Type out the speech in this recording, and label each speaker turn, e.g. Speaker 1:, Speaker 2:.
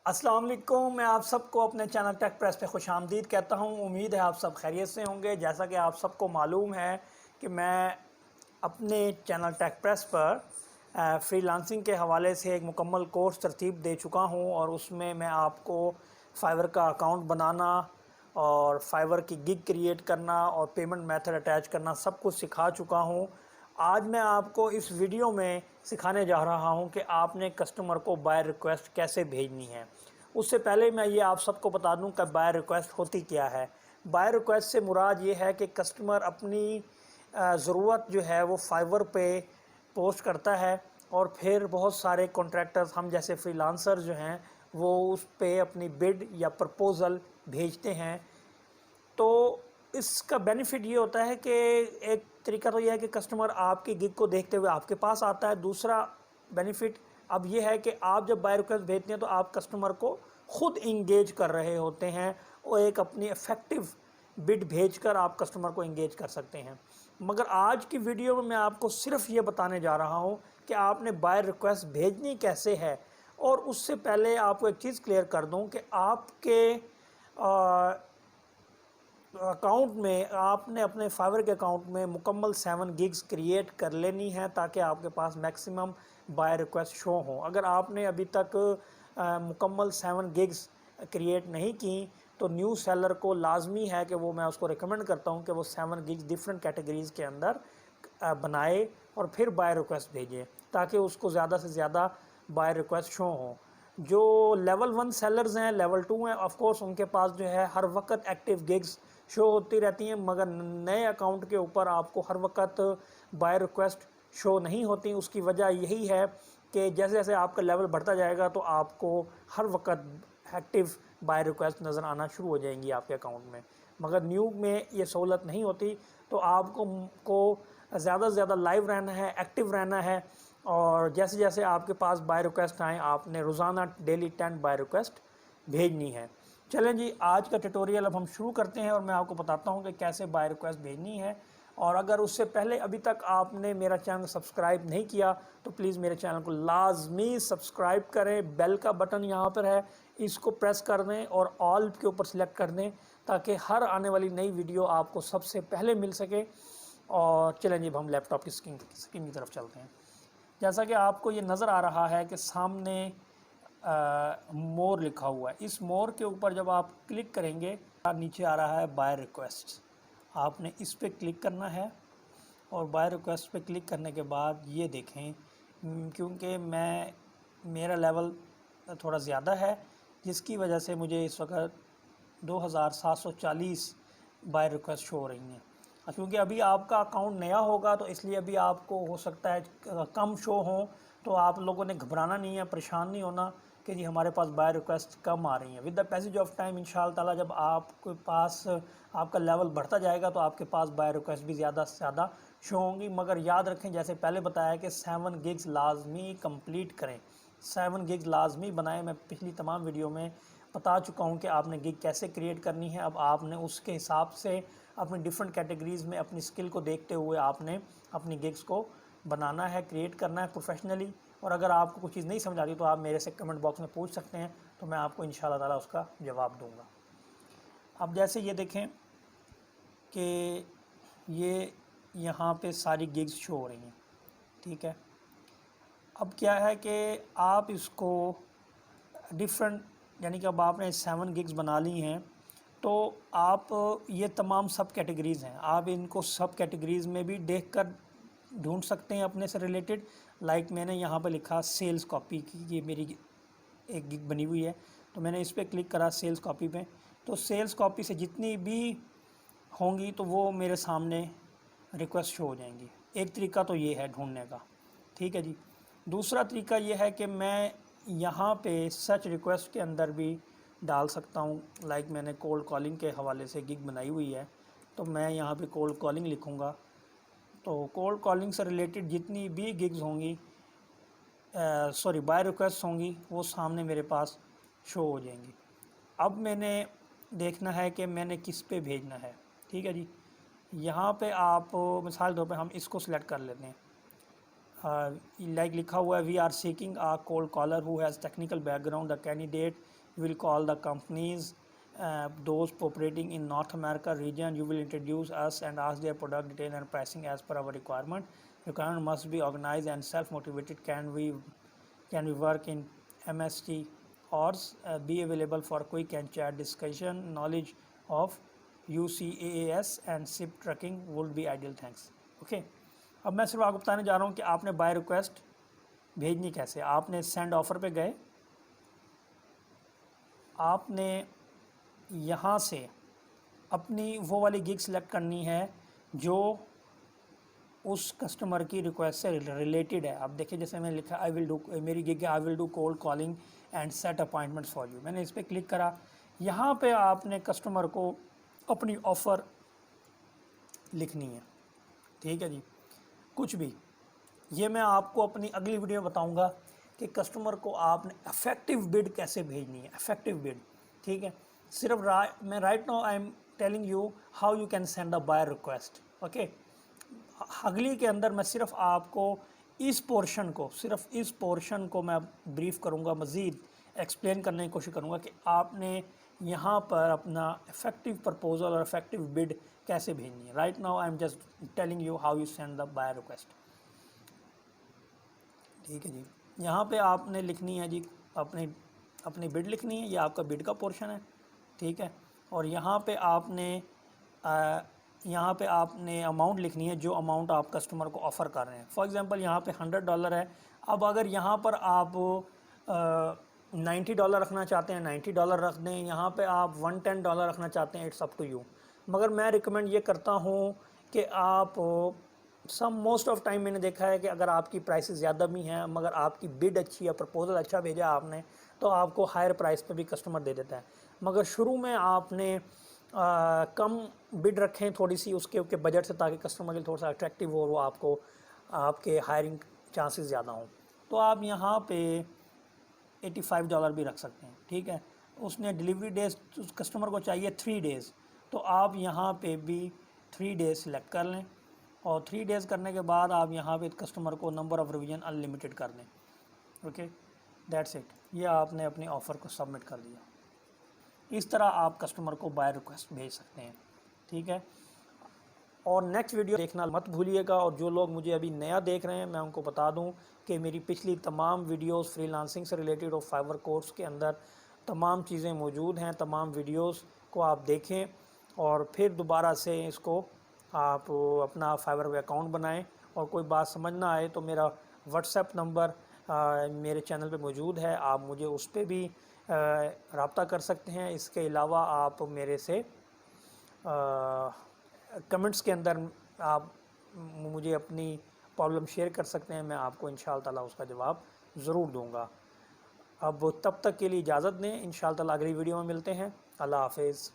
Speaker 1: السلام علیکم، میں آپ سب کو اپنے چینل ٹیک پریس پہ خوش آمدید کہتا ہوں۔ امید ہے آپ سب خیریت سے ہوں گے۔ جیسا کہ آپ سب کو معلوم ہے کہ میں اپنے چینل ٹیک پریس پر فری لانسنگ کے حوالے سے ایک مکمل کورس ترتیب دے چکا ہوں، اور اس میں آپ کو فائیور کا اکاؤنٹ بنانا اور فائیور کی گگ کریٹ کرنا اور پیمنٹ میتھڈ اٹیچ کرنا سب کچھ سکھا چکا ہوں۔ آج میں آپ کو اس ویڈیو میں سکھانے جا رہا ہوں کہ آپ نے کسٹمر کو بائی ریکویسٹ کیسے بھیجنی ہے۔ اس سے پہلے میں یہ آپ سب کو بتا دوں کہ بائی ریکویسٹ ہوتی کیا ہے۔ بائی ریکویسٹ سے مراد یہ ہے کہ کسٹمر اپنی ضرورت جو ہے وہ فائیور پہ پوسٹ کرتا ہے، اور پھر بہت سارے کانٹریکٹرز ہم جیسے فری لانسر جو ہیں وہ اس پہ اپنی بڈ یا پرپوزل بھیجتے ہیں۔ تو اس کا بینیفٹ یہ ہوتا ہے کہ ایک طریقہ تو یہ ہے کہ کسٹمر آپ کی گگ کو دیکھتے ہوئے آپ کے پاس آتا ہے۔ دوسرا بینیفٹ اب یہ ہے کہ آپ جب بائی ریکویسٹ بھیجتے ہیں تو آپ کسٹمر کو خود انگیج کر رہے ہوتے ہیں، اور ایک اپنی افیکٹو بڈ بھیج کر آپ کسٹمر کو انگیج کر سکتے ہیں۔ مگر آج کی ویڈیو میں آپ کو صرف یہ بتانے جا رہا ہوں کہ آپ نے بائی ریکویسٹ بھیجنی کیسے ہے۔ اور اس سے پہلے آپ کو ایک چیز کلیئر کر دوں کہ آپ کے اکاؤنٹ میں آپ نے اپنے فائیور کے اکاؤنٹ میں مکمل 7 گگز کریٹ کر لینی ہے، تاکہ آپ کے پاس میکسیمم بائی ریکویسٹ شو ہوں۔ اگر آپ نے ابھی تک مکمل 7 گگز کریٹ نہیں کی تو نیو سیلر کو لازمی ہے کہ میں اس کو ریکمنڈ کرتا ہوں کہ وہ 7 گگز ڈیفرنٹ کیٹیگریز کے اندر بنائے اور پھر بائی ریکویسٹ بھیجے، تاکہ اس کو زیادہ سے زیادہ بائی ریکویسٹ شو ہوں۔ جو لیول 1 سیلرز ہیں، لیول 2 ہیں، آف کورس ان کے پاس جو ہے ہر وقت ایکٹیو گگز شو ہوتی رہتی ہیں، مگر نئے اکاؤنٹ کے اوپر آپ کو ہر وقت بائی ریکویسٹ شو نہیں ہوتی۔ اس کی وجہ یہی ہے کہ جیسے جیسے آپ کا لیول بڑھتا جائے گا تو آپ کو ہر وقت ایکٹیو بائی ریکویسٹ نظر آنا شروع ہو جائیں گی آپ کے اکاؤنٹ میں۔ مگر نیو میں یہ سہولت نہیں ہوتی، تو آپ کو زیادہ سے زیادہ لائیو رہنا ہے، ایکٹیو رہنا ہے، اور جیسے جیسے آپ کے پاس بائی ریکویسٹ آئیں آپ نے روزانہ ڈیلی 10 بائی ریکویسٹ بھیجنی ہے۔ چلیں جی، آج کا ٹیٹوریل اب ہم شروع کرتے ہیں، اور میں آپ کو بتاتا ہوں کہ کیسے بائی ریکویسٹ بھیجنی ہے۔ اور اگر اس سے پہلے ابھی تک آپ نے میرا چینل سبسکرائب نہیں کیا تو پلیز میرے چینل کو لازمی سبسکرائب کریں۔ بیل کا بٹن یہاں پر ہے، اس کو پریس کر دیں اور آل کے اوپر سلیکٹ کر دیں، تاکہ ہر آنے والی نئی ویڈیو آپ کو سب سے پہلے مل سکے۔ اور چلیں جی، اب ہم لیپ ٹاپ کی اسکرین کی طرف چلتے ہیں۔ جیسا کہ آپ کو یہ نظر آ رہا ہے کہ سامنے مور لکھا ہوا ہے، اس مور کے اوپر جب آپ کلک کریں گے نیچے آ رہا ہے بائی ریکویسٹ۔ آپ نے اس پہ کلک کرنا ہے، اور بائی ریکویسٹ پہ کلک کرنے کے بعد یہ دیکھیں، کیونکہ میرا لیول تھوڑا زیادہ ہے، جس کی وجہ سے مجھے اس وقت 2740 بائی ریکویسٹ شو ہو رہی ہیں۔ کیونکہ ابھی آپ کا اکاؤنٹ نیا ہوگا تو اس لیے ابھی آپ کو ہو سکتا ہے کم شو ہوں، تو آپ لوگوں نے گھبرانا نہیں ہے، پریشان نہیں ہونا کہ جی ہمارے پاس بائی ریکویسٹ کم آ رہی ہیں۔ With the passage of time انشاءاللہ تعالیٰ جب آپ کے پاس آپ کا لیول بڑھتا جائے گا تو آپ کے پاس بائی ریکویسٹ بھی زیادہ سے زیادہ شو ہوں گی۔ مگر یاد رکھیں، جیسے پہلے بتایا کہ 7 گگز لازمی کمپلیٹ کریں، 7 گگز لازمی بنائیں۔ میں پچھلی تمام ویڈیو میں بتا چکا ہوں کہ آپ نے گگ کیسے کریٹ کرنی ہے۔ اب آپ نے اس کے حساب سے اپنی ڈیفرنٹ کیٹیگریز میں اپنی اسکل کو دیکھتے ہوئے آپ نے اپنی گگز کو بنانا ہے، کریٹ کرنا ہے پروفیشنلی۔ اور اگر آپ کو کچھ چیز نہیں سمجھ آتی تو آپ میرے سے کمنٹ باکس میں پوچھ سکتے ہیں، تو میں آپ کو انشاءاللہ تعالیٰ اس کا جواب دوں گا۔ اب جیسے یہ دیکھیں کہ یہ یہاں پہ ساری گگز شو ہو رہی ہیں، ٹھیک ہے۔ اب کیا ہے کہ آپ اس کو ڈیفرنٹ، یعنی کہ اب آپ نے 7 گگز بنا لی ہیں، تو آپ یہ تمام سب کیٹیگریز ہیں، آپ ان کو سب کیٹیگریز میں بھی دیکھ کر ڈھونڈ سکتے ہیں اپنے سے ریلیٹڈ۔ لائک میں نے یہاں پہ لکھا سیلز کاپی کی، یہ میری ایک گگ بنی ہوئی ہے، تو میں نے اس پہ کلک کرا سیلز کاپی پہ، تو سیلز کاپی سے جتنی بھی ہوں گی تو وہ میرے سامنے ریکویسٹ شو ہو جائیں گی۔ ایک طریقہ تو یہ ہے ڈھونڈنے کا، ٹھیک ہے جی۔ دوسرا طریقہ یہ ہے کہ میں یہاں پہ سرچ ریکویسٹ کے اندر بھی ڈال سکتا ہوں۔ لائک میں نے کولڈ کالنگ کے حوالے سے گگ بنائی ہوئی ہے، تو میں یہاں پہ کولڈ کالنگ لکھوں گا، تو کولڈ کالنگ سے ریلیٹڈ جتنی بھی گگز ہوں گی، بائی ریکویسٹ ہوں گی، وہ سامنے میرے پاس شو ہو جائیں گی۔ اب میں نے دیکھنا ہے کہ میں نے کس پہ بھیجنا ہے، ٹھیک ہے جی۔ یہاں پہ آپ مثال کے طور پہ ہم اس کو سلیکٹ کر لیتے ہیں، لائک لکھا ہوا ہے we are seeking a cold caller who has technical background the candidate will call the companies those operating in North America region. You will introduce us and ask their product detail and pricing as per our requirement. Requirement must be organized and self-motivated. Can we work in MST hours? Be available for quick and chat discussion. Knowledge of UCAAS and ship tracking would be ideal. Thanks. Okay. اب میں صرف آپ کو بتانے جا رہا ہوں کہ آپ نے بائی ریکویسٹ بھیجنی کیسے. آپ نے سینڈ آفر پہ گئے, آپ نے یہاں سے اپنی وہ والی گگ سلیکٹ کرنی ہے جو اس کسٹمر کی ریکویسٹ سے ریلیٹڈ ہے. اب دیکھیں جیسے میں نے لکھا میری گگ ہے I will do cold calling and set appointments for you. میں نے اس پہ کلک کرا. یہاں پہ آپ نے کسٹمر کو اپنی آفر لکھنی ہے. ٹھیک ہے جی, کچھ بھی. یہ میں آپ کو اپنی اگلی ویڈیو میں بتاؤں گا کہ کسٹمر کو آپ نے افیکٹو بڈ کیسے بھیجنی ہے. افیکٹو بڈ, ٹھیک ہے. صرف میں right now I am telling you how you can send a buyer request. Okay, اگلی کے اندر میں صرف آپ کو اس پورشن کو میں بریف کروں گا, مزید ایکسپلین کرنے کی کوشش کروں گا کہ آپ نے یہاں پر اپنا افیکٹو پرپوزل اور افیکٹو بڈ کیسے بھیجنی ہے. Right now I am just telling you how you send the buyer request. ٹھیک ہے جی, یہاں پہ آپ نے لکھنی ہے جی اپنی بڈ لکھنی ہے. یہ آپ کا بڈ کا پورشن ہے. ٹھیک ہے, اور یہاں پہ آپ نے اماؤنٹ لکھنی ہے جو اماؤنٹ آپ کسٹمر کو آفر کر رہے ہیں. فار ایگزامپل یہاں پہ $100 ہے. اب اگر یہاں پر آپ $90 رکھنا چاہتے ہیں $90 رکھ دیں. یہاں پہ آپ $110 رکھنا چاہتے ہیں, اٹس اپ ٹو یو. مگر میں ریکمینڈ یہ کرتا ہوں کہ آپ موسٹ آف ٹائم میں نے دیکھا ہے کہ اگر آپ کی پرائسز زیادہ بھی ہیں مگر آپ کی بڈ اچھی ہے, پرپوزل اچھا بھیجا آپ نے, تو آپ کو ہائر پرائس پہ بھی کسٹمر دے دیتا ہے. مگر شروع میں آپ نے کم بڈ رکھیں تھوڑی سی اس کے بجٹ سے, تاکہ کسٹمر کے تھوڑا سا اٹریکٹیو ہو, وہ آپ کے ہائرنگ چانسز زیادہ ہوں. تو آپ یہاں پہ $85 بھی رکھ سکتے ہیں. ٹھیک ہے, اس نے ڈیلیوری ڈیز کسٹمر کو چاہیے 3 days, تو آپ یہاں پہ بھی 3 days سلیکٹ کر لیں, اور 3 days کرنے کے بعد آپ یہاں پہ کسٹمر کو نمبر آف ریویژن انلمیٹڈ کر دیں. Okay, that's it. یہ آپ نے اپنی آفر کو سبمٹ کر دیا. اس طرح آپ کسٹمر کو بائی ریکویسٹ بھیج سکتے ہیں. ٹھیک ہے, اور نیکسٹ ویڈیو دیکھنا مت بھولیے گا. اور جو لوگ مجھے ابھی نیا دیکھ رہے ہیں میں ان کو بتا دوں کہ میری پچھلی تمام ویڈیوز فری لانسنگ سے ریلیٹڈ اور فائبر کورس کے اندر تمام چیزیں موجود ہیں. تمام ویڈیوز کو آپ دیکھیں اور پھر دوبارہ سے اس کو آپ اپنا فائبر پہ اکاؤنٹ بنائیں. اور کوئی بات سمجھ نہ آئے تو میرا واٹس ایپ نمبر میرے چینل پہ موجود ہے, آپ مجھے اس پہ بھی رابطہ کر سکتے ہیں. اس کے علاوہ آپ میرے سے کمنٹس کے اندر آپ مجھے اپنی پرابلم شیئر کر سکتے ہیں. میں آپ کو انشاءاللہ تعالیٰ اس کا جواب ضرور دوں گا. اب تب تک کے لیے اجازت دیں, انشاءاللہ تعالیٰ اگلی ویڈیو میں ملتے ہیں. اللہ حافظ.